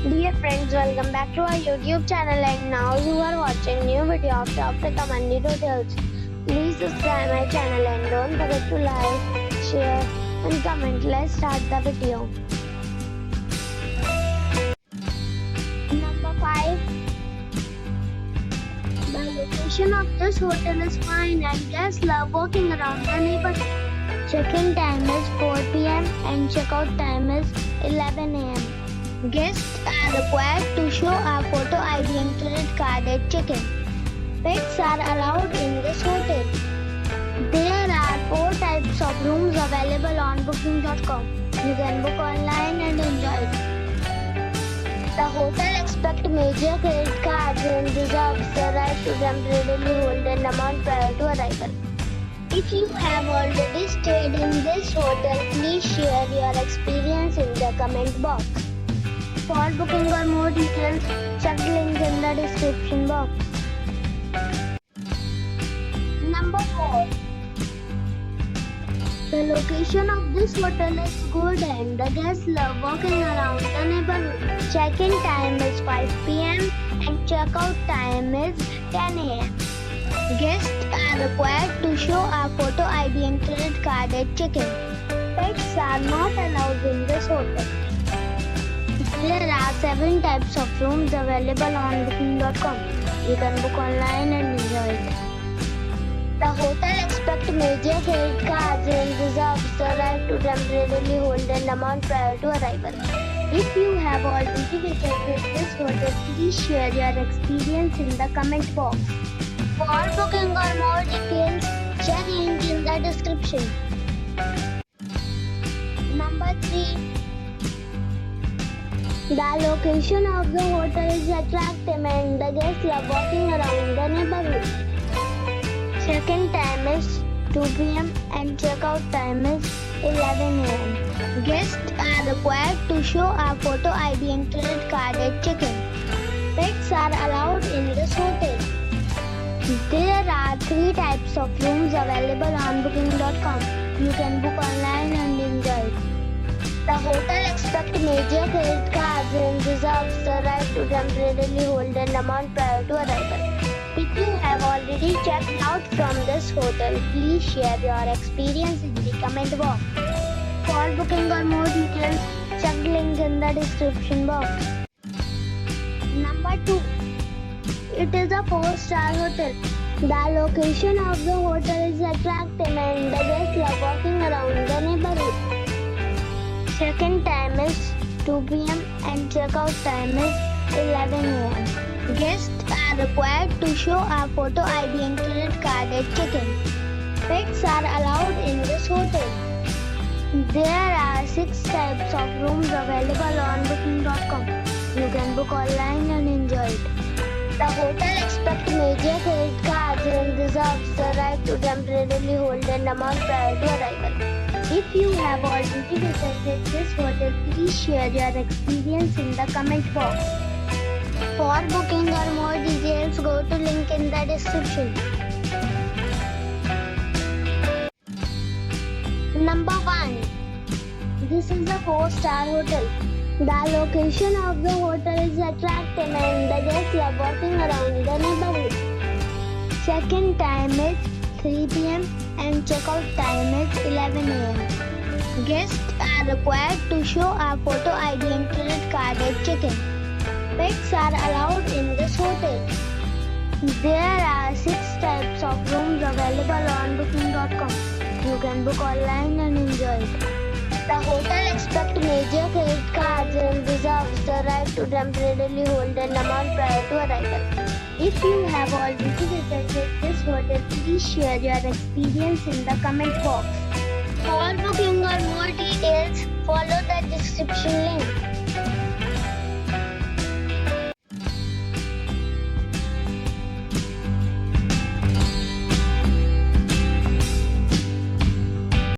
Dear friends, welcome back to our YouTube channel, and now you are watching new video of top recommended hotels. Please subscribe my channel and don't forget to like, share and comment. Let's start the video. Number 5. The location of this hotel is fine and guests love walking around the neighborhood. Check-in time is 4 p.m. and check-out time is 11 a.m. Guests are required to show a photo ID and credit card at check-in. Pets are allowed in this hotel. There are 4 types of rooms available on booking.com. You can book online and enjoy it. The hotel expects major credit cards and reserves the right to temporarily hold an amount prior to arrival. If you have already stayed in this hotel, please share your experience in the comment box. For booking or more details, check the link in the description box. Number 4. The location of this hotel is good and the guests love walking around the neighborhood. Check-in time is 5 p.m. and check-out time is 10 a.m. Guests are required to show a photo ID and credit card at check-in. Pets are not allowed in this hotel. There are 7 types of rooms available on booking.com. You can book online and enjoy it. The hotel expects major credit cards and reserves the right to temporarily hold an amount prior to arrival. If you have already visited this hotel, please share your experience in the comment box. For booking or more details, check link in the description. Number 3. The location of the hotel is attractive and the guests love walking around the neighborhood. Check-in time is 2 p.m. and check-out time is 11 a.m. Guests are required to show a photo ID and credit card at check-in. Pets are allowed in this hotel. There are 3 types of rooms available on booking.com. You can book online and enjoy it. The hotel expects major credit cards and reserves the right to temporarily hold an amount prior to arrival. If you have already checked out from this hotel, please share your experience in the comment box. For booking or more details, check the link in the description box. Number 2. It is a 4-star hotel. The location of the hotel is attractive and the guests love walking around the neighborhood. Check-in time is 2 p.m. and check-out time is 11 a.m. Guests are required to show a photo ID and credit card at check-in. Pets are allowed in this hotel. There are 6 types of rooms available on booking.com. You can book online and enjoy it. The hotel expects major credit cards and reserves the right to temporarily hold an amount prior to arrival. If you have already visited this hotel, please share your experience in the comment box. For booking or more details, go to link in the description. Number 1. This is a 4-star hotel. The location of the hotel is attractive and the guests love walking around the neighborhood. Check-in time is 3 p.m. and check-out time is 11 a.m. Guests are required to show a photo ID and credit card at check-in. Pets are allowed in this hotel. There are 6 types of rooms available on booking.com. You can book online and enjoy it. The hotel expects major credit cards and reserves the right to temporarily hold an amount prior to arrival. If you have already visited this hotel, please share your experience in the comment box. For booking or more details, follow the description link.